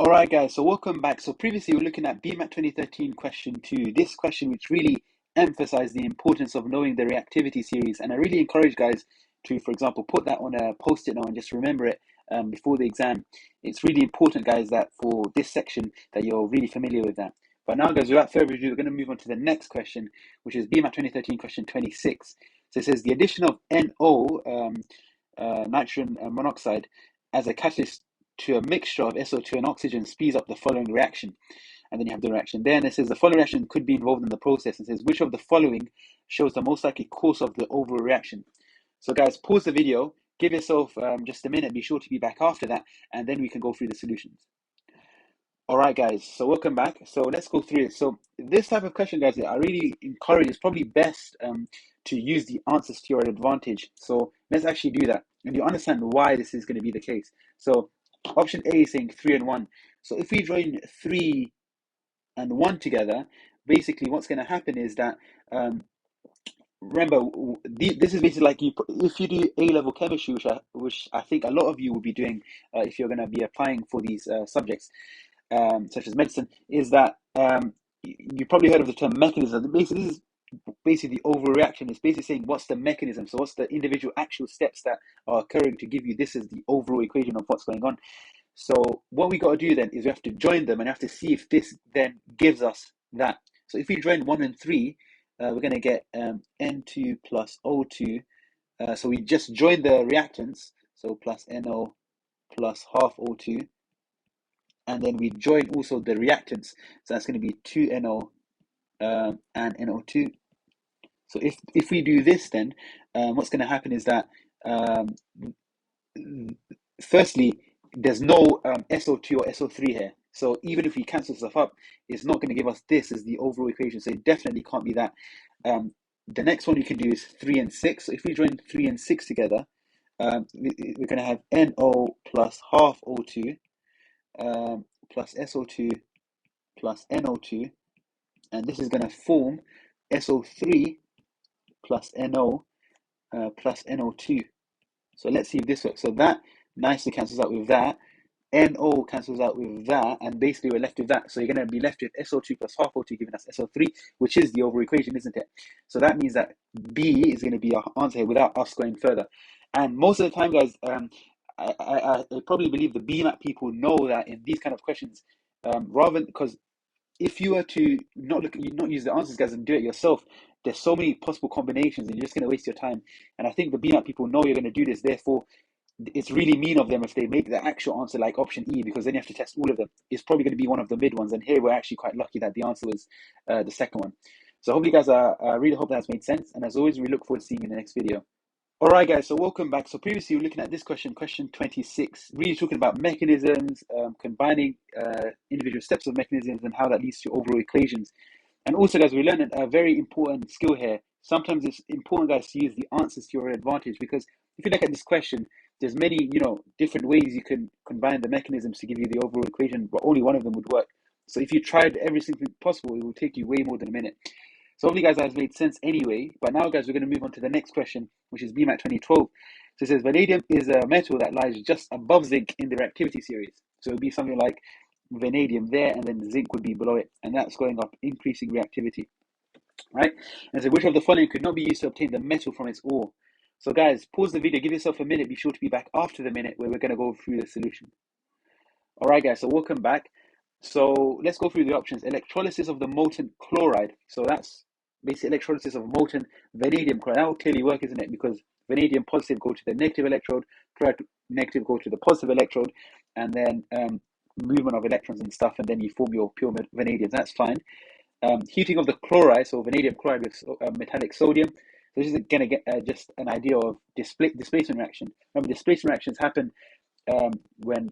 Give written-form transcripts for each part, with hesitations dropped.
All right, guys, so welcome back. So previously we were looking at BMAT 2013 question 2. This question which really emphasized the importance of knowing the reactivity series. And I really encourage guys to, for example, put that on a post-it note and just remember it before the exam. It's really important, guys, that for this section that you're really familiar with that. But now, guys, without further ado, we're going to move on to the next question, which is BMAT 2013 question 26. So it says the addition of NO, nitrogen monoxide, as a catalyst to a mixture of SO2 and oxygen speeds up the following reaction. And then you have the reaction there, and it says the following reaction could be involved in the process, and says which of the following shows the most likely course of the overall reaction. So guys, pause the video, give yourself just a minute, be sure to be back after that, and then we can go through the solutions. All right, guys, so welcome back. So let's go through it. So this type of question, guys, I really encourage, it's probably best to use the answers to your advantage. So let's actually do that, and you understand why this is going to be the case. So option A is saying 3 and 1. So if we join 3 and 1 together, basically what's going to happen is that, remember, this is basically like if you do A-level chemistry, which I think a lot of you will be doing if you're going to be applying for these subjects, such as medicine, is that you probably heard of the term mechanism. Basically, this is basically the overreaction. It's basically saying what's the mechanism. So what's the individual actual steps that are occurring to give you this is the overall equation of what's going on. So what we got to do then is we have to join them and have to see if this then gives us that. So if we join 1 and 3, we're going to get N2 plus O2. So we just join the reactants, so plus NO plus half O2. And then we join also the reactants. So that's going to be 2NO and NO2. So if we do this, then what's going to happen is that firstly, there's no SO2 or SO3 here. So even if we cancel stuff up, it's not going to give us this as the overall equation. So it definitely can't be that. The next one you can do is 3 and 6. So if we join 3 and 6 together, we're going to have NO plus half O2 plus SO2 plus NO2. And this is going to form SO3 plus NO plus NO2. So let's see if this works. So that nicely cancels out with that. NO cancels out with that, and basically we're left with that. So you're going to be left with SO2 plus half O2 giving us SO3, which is the overall equation, isn't it? So that means that B is going to be our answer here without us going further. And most of the time, guys, I probably believe the BMAT people know that in these kind of questions, rather because if you were to not use the answers, guys, and do it yourself, there's so many possible combinations, and you're just going to waste your time. And I think the BMAT people know you're going to do this. Therefore, it's really mean of them if they make the actual answer like option E, because then you have to test all of them. It's probably going to be one of the mid ones, and here we're actually quite lucky that the answer was the second one. So hopefully, guys, I really hope that's made sense. And as always, we look forward to seeing you in the next video. All right, guys, so welcome back. So previously we were looking at this question 26, really talking about mechanisms, combining individual steps of mechanisms and how that leads to overall equations. And also, guys, we learned a very important skill here. Sometimes it's important, guys, to use the answers to your advantage, because if you look at this question, there's many, different ways you can combine the mechanisms to give you the overall equation, but only one of them would work. So if you tried every single thing possible, it will take you way more than a minute. So hopefully, guys, that has made sense anyway. But now, guys, we're going to move on to the next question, which is BMAT 2012. So it says vanadium is a metal that lies just above zinc in the reactivity series. So it would be something like vanadium there, and then zinc would be below it. And that's going up, increasing reactivity. Right? And so which of the following could not be used to obtain the metal from its ore? So, guys, pause the video, give yourself a minute. Be sure to be back after the minute where we're going to go through the solution. All right, guys, so welcome back. So let's go through the options. Electrolysis of the molten chloride. So that's basically electrolysis of molten vanadium chloride. That will clearly work, isn't it? Because vanadium positive go to the negative electrode, chloride negative go to the positive electrode, and then movement of electrons and stuff, and then you form your pure vanadium. That's fine. Heating of the chloride, so vanadium chloride with metallic sodium. So this is going to get just an idea of displacement reaction. Remember, displacement reactions happen when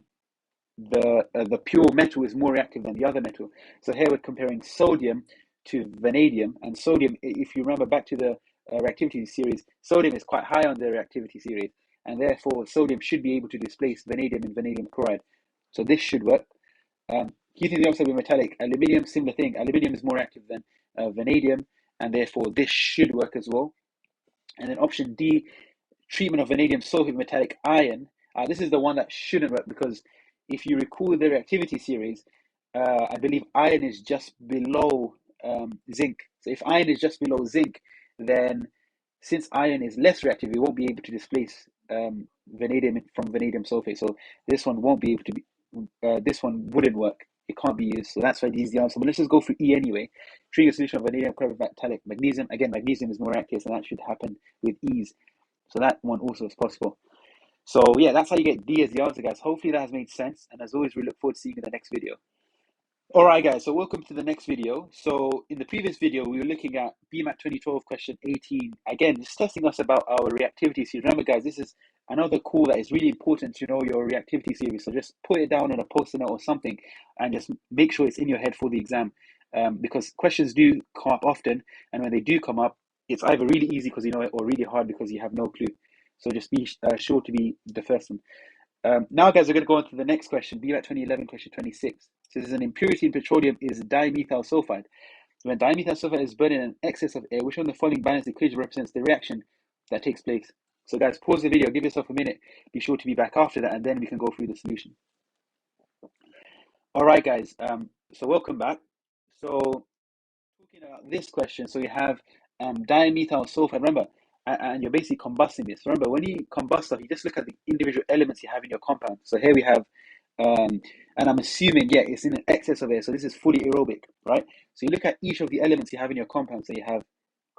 the pure metal is more reactive than the other metal. So here we're comparing sodium to vanadium, and sodium, if you remember back to the reactivity series, sodium is quite high on the reactivity series, and therefore sodium should be able to displace vanadium in vanadium chloride. So this should work. Heating the oxide with metallic aluminium, similar thing. Aluminium is more active than vanadium, and therefore this should work as well. And then option D, treatment of vanadium sulfate with metallic iron. This is the one that shouldn't work, because if you recall the reactivity series, I believe iron is just below zinc. So if iron is just below zinc, then since iron is less reactive, it won't be able to displace vanadium from vanadium sulfate. So this one won't be able to be, this one wouldn't work. It can't be used. So that's why D is the answer. But let's just go through E anyway. Treating a solution of vanadium chloride metallic magnesium. Again, magnesium is more reactive, so that should happen with ease. So that one also is possible. So yeah, that's how you get D as the answer, guys. Hopefully that has made sense. And as always, we look forward to seeing you in the next video. All right, guys, so welcome to the next video. So in the previous video, we were looking at BMAT 2012 question 18. Again, just testing us about our reactivity series. Remember, guys, this is another call that is really important to know your reactivity series. So just put it down on a post-it note or something and just make sure it's in your head for the exam, because questions do come up often. And when they do come up, it's either really easy because you know it or really hard because you have no clue. So just be sure to be the first one. Now, guys, we're going to go on to the next question, BMAT 2011, question 26. So this is an impurity in petroleum is dimethyl sulfide. When dimethyl sulfide is burned in an excess of air, which one of the following balanced equation represents the reaction that takes place? So, guys, pause the video, give yourself a minute. Be sure to be back after that, and then we can go through the solution. All right, guys. So welcome back. So talking about this question, so you have dimethyl sulfide. Remember, and you're basically combusting this. Remember, when you combust stuff, you just look at the individual elements you have in your compound. So here we have, and I'm assuming, yeah, it's in an excess of air. So this is fully aerobic, right? So you look at each of the elements you have in your compound. So you have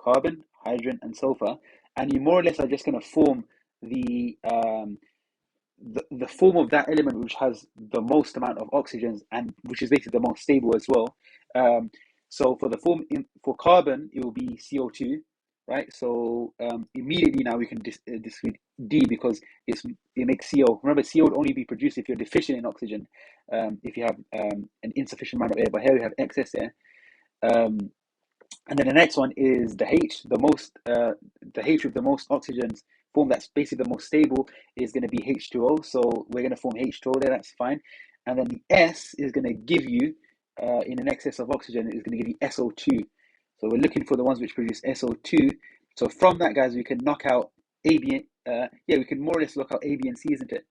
carbon, hydrogen, and sulfur, and you more or less are just going to form the form of that element which has the most amount of oxygens and which is basically the most stable as well. So for the form for carbon, it will be CO2, right? So immediately now we can discrete D because it makes CO. Remember, CO would only be produced if you're deficient in oxygen, if you have an insufficient amount of air. But here we have excess air. And then the next one is the H, the H with the most oxygens form that's basically the most stable is going to be H2O. So we're going to form H2O there, that's fine. And then the S is going to give you, in an excess of oxygen, is going to give you SO2. So we're looking for the ones which produce SO2. So from that, guys, we can knock out A, B, we can more or less look out A, B, and C, isn't it?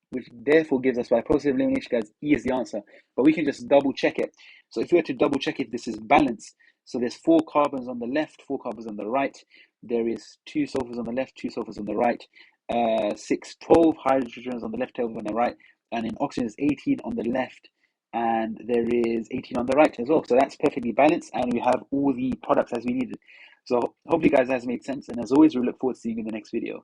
Which therefore gives us, by process of elimination, guys, E is the answer. But we can just double check it. So if we were to double check if this is balanced, so there's 4 carbons on the left, 4 carbons on the right. There is 2 sulfurs on the left, 2 sulfurs on the right. 12 hydrogens on the left, 12 on the right. And in oxygen is 18 on the left. And there is 18 on the right as well. So that's perfectly balanced. And we have all the products as we needed. So hopefully, guys, that has made sense. And as always, we look forward to seeing you in the next video.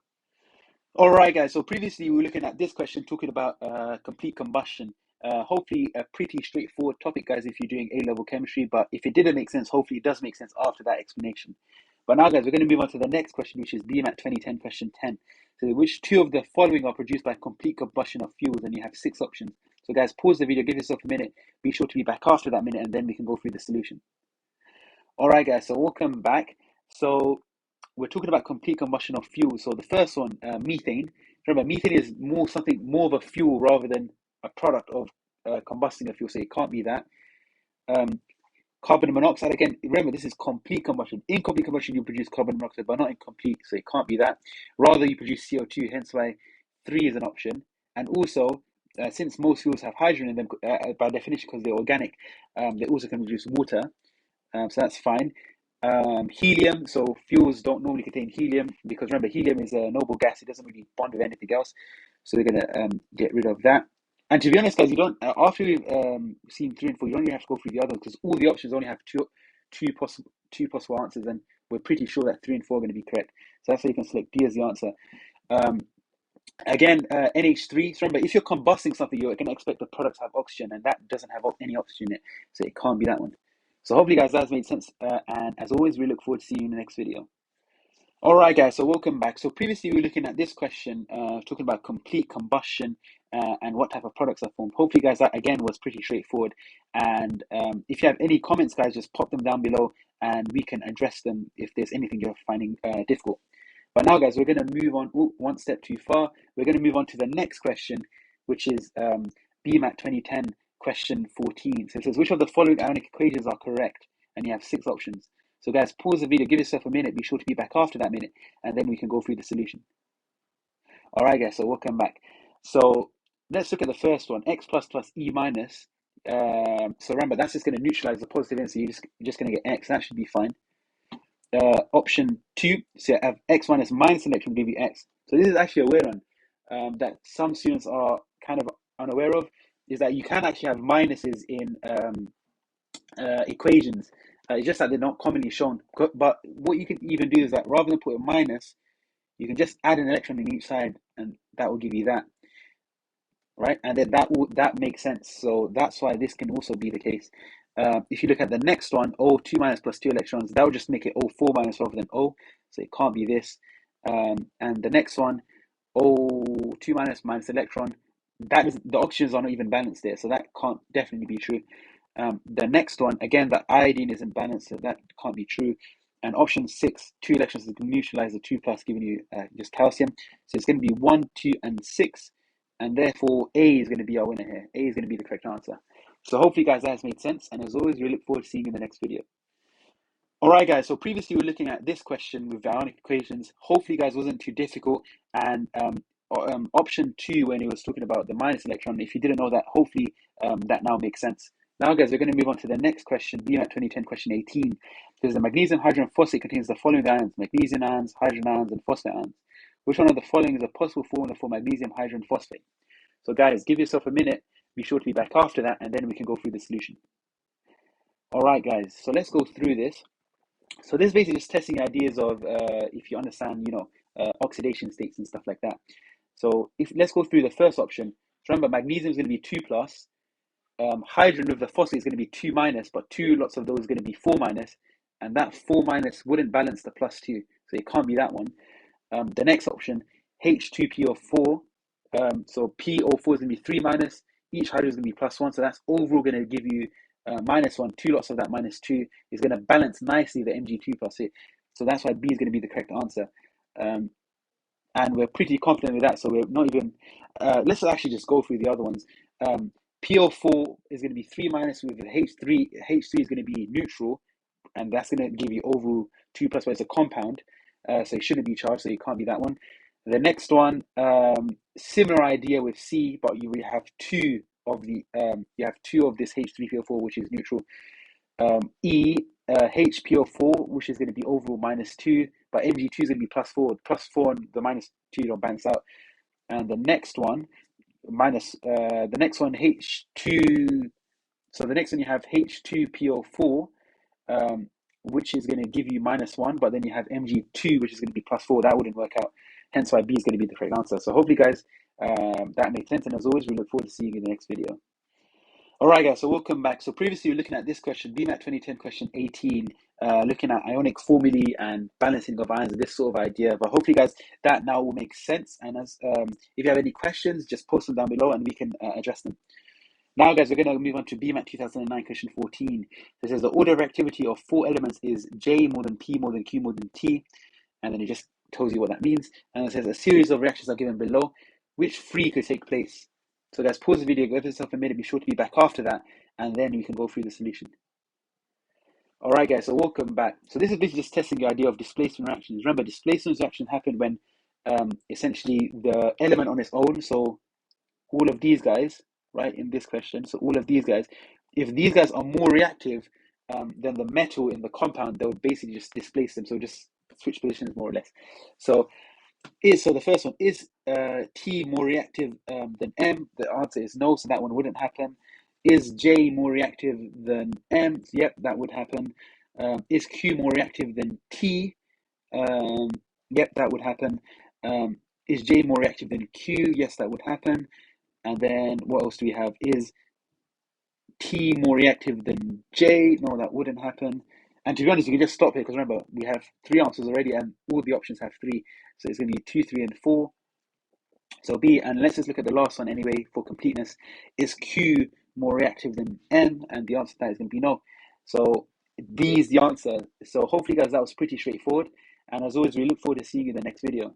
All right, guys. So previously we were looking at this question, talking about complete combustion. Hopefully a pretty straightforward topic, guys, if you're doing A-level chemistry. But if it didn't make sense, hopefully it does make sense after that explanation. But now, guys, we're going to move on to the next question, which is BMAT 2010, question 10. So which 2 of the following are produced by complete combustion of fuels? And you have 6 options. So, guys, pause the video, give yourself a minute. Be sure to be back after that minute, and then we can go through the solution. All right, guys. So welcome back. So we're talking about complete combustion of fuels. So the first one, methane. Remember, methane is something more of a fuel rather than a product of combusting a fuel. So it can't be that. Carbon monoxide, again, remember, this is complete combustion. In complete combustion, you produce carbon monoxide, but not in complete. So it can't be that. Rather, you produce CO2, hence why 3 is an option. And also, since most fuels have hydrogen in them, by definition, because they're organic, they also can produce water. So that's fine. Helium, so fuels don't normally contain helium because remember, helium is a noble gas. It doesn't really bond with anything else. So we're going to get rid of that. And to be honest, guys, you don't, after we've seen 3 and 4, you don't even have to go through the others because all the options only have two possible answers, and we're pretty sure that 3 and 4 are going to be correct. So that's why you can select D as the answer. Again, NH3. So remember, if you're combusting something, you're going to expect the product to have oxygen, and that doesn't have any oxygen in it. So it can't be that one. So hopefully, guys, that's made sense. And as always, we look forward to seeing you in the next video. All right, guys, so welcome back. So previously, we were looking at this question, talking about complete combustion and what type of products are formed. Hopefully, guys, that, again, was pretty straightforward. And if you have any comments, guys, just pop them down below, and we can address them if there's anything you're finding difficult. But now, guys, we're going to move on one step too far. We're going to move on to the next question, which is BMAT 2010, question 14. So it says, which of the following ionic equations are correct? And you have 6 options. So, guys, pause the video, give yourself a minute. Be sure to be back after that minute, and then we can go through the solution. All right, guys, so welcome back. So let's look at the first one, X plus plus E minus. So remember, that's just going to neutralize the positive end, so you're just going to get X. That should be fine. Option 2, so I have X minus electron will give you X. So this is actually a weird one that some students are kind of unaware of, is that you can actually have minuses in equations. It's just that they're not commonly shown. But what you can even do is that rather than put a minus, you can just add an electron in each side, and that will give you that. Right, and then that makes sense. So that's why this can also be the case. If you look at the next one, O2 minus plus 2 electrons, that would just make it O4 minus rather than O, so it can't be this. And the next one, O2 minus electron, that is, the oxygens are not even balanced there, so that can't definitely be true. The next one, again, the iodine isn't balanced, so that can't be true. And option 6, 2 electrons is going to neutralize the 2 plus, giving you just calcium. So it's going to be 1, 2, and 6. And therefore, A is going to be our winner here. A is going to be the correct answer. So hopefully, guys, that has made sense. And as always, we look forward to seeing you in the next video. All right, guys. So previously, we were looking at this question with ionic equations. Hopefully, guys, wasn't too difficult. And option 2, when it was talking about the minus electron, if you didn't know that, hopefully that now makes sense. Now, guys, we're going to move on to the next question, BMAT 2010, question 18. There's the magnesium hydrogen phosphate contains the following ions: magnesium ions, hydrogen ions, and phosphate ions. Which one of the following is a possible formula for magnesium hydrogen phosphate? So guys, give yourself a minute, be sure to be back after that, and then we can go through the solution. All right, guys, so let's go through this. So this is basically just testing ideas of if you understand, oxidation states and stuff like that. So let's go through the first option. Remember, magnesium is going to be 2 plus. Hydrogen with the phosphate is going to be 2 minus, but 2 lots of those is going to be 4 minus, and that 4 minus wouldn't balance the plus 2, so it can't be that one. The next option, H2PO4. So PO4 is going to be 3 minus, each hydrogen is going to be plus 1, so that's overall going to give you minus 1, 2 lots of that minus 2 is going to balance nicely the Mg2 plus it. So that's why B is going to be the correct answer. And we're pretty confident with that, so we're not even, let's actually just go through the other ones. PO4 is going to be 3 minus with H3. H3 is going to be neutral, and that's going to give you overall 2 plus, but it's a compound, so it shouldn't be charged, so it can't be that one. The next one, similar idea with C, but you will have two of the two of this H3PO4, which is neutral. E, HPO4, which is going to be overall minus 2, but Mg2 is going to be plus 4. Plus 4 and the minus 2 don't balance out. And the next one, H2. So the next one you have H2PO4, which is going to give you minus 1, but then you have Mg2, which is going to be plus 4. That wouldn't work out. Hence why B is going to be the correct answer. So hopefully, guys, that makes sense. And as always, we look forward to seeing you in the next video. All right, guys, so welcome back. So previously, we were looking at this question, BMAT 2010, question 18, looking at ionic formulae and balancing of ions, this sort of idea. But hopefully, guys, that now will make sense. And as if you have any questions, just post them down below and we can address them. Now, guys, we're going to move on to BMAT 2009, question 14. This says the order of activity of 4 elements is J more than P more than Q more than T. And then it just tells you what that means. And it says a series of reactions are given below. Which 3 could take place? So guys, pause the video, give yourself a minute, be sure to be back after that, and then we can go through the solution. All right, guys, so welcome back. So this is basically just testing the idea of displacement reactions. Remember, displacement reactions happen when essentially the element on its own, so all of these guys, right, in this question, so all of these guys, if these guys are more reactive than the metal in the compound, they would basically just displace them, so just switch positions more or less. So the first one, is T more reactive than M? The answer is no, so that one wouldn't happen. Is J more reactive than M? Yep, that would happen. Is Q more reactive than T? Yep, that would happen. Is J more reactive than Q? Yes, that would happen. And then what else do we have? Is T more reactive than J? No, that wouldn't happen. And to be honest, you can just stop here because remember, we have 3 answers already and all the options have 3. So it's going to be 2, 3, and 4. So B, and let's just look at the last one anyway for completeness. Is Q more reactive than M? And the answer to that is going to be no. So B is the answer. So hopefully, guys, that was pretty straightforward. And as always, we look forward to seeing you in the next video.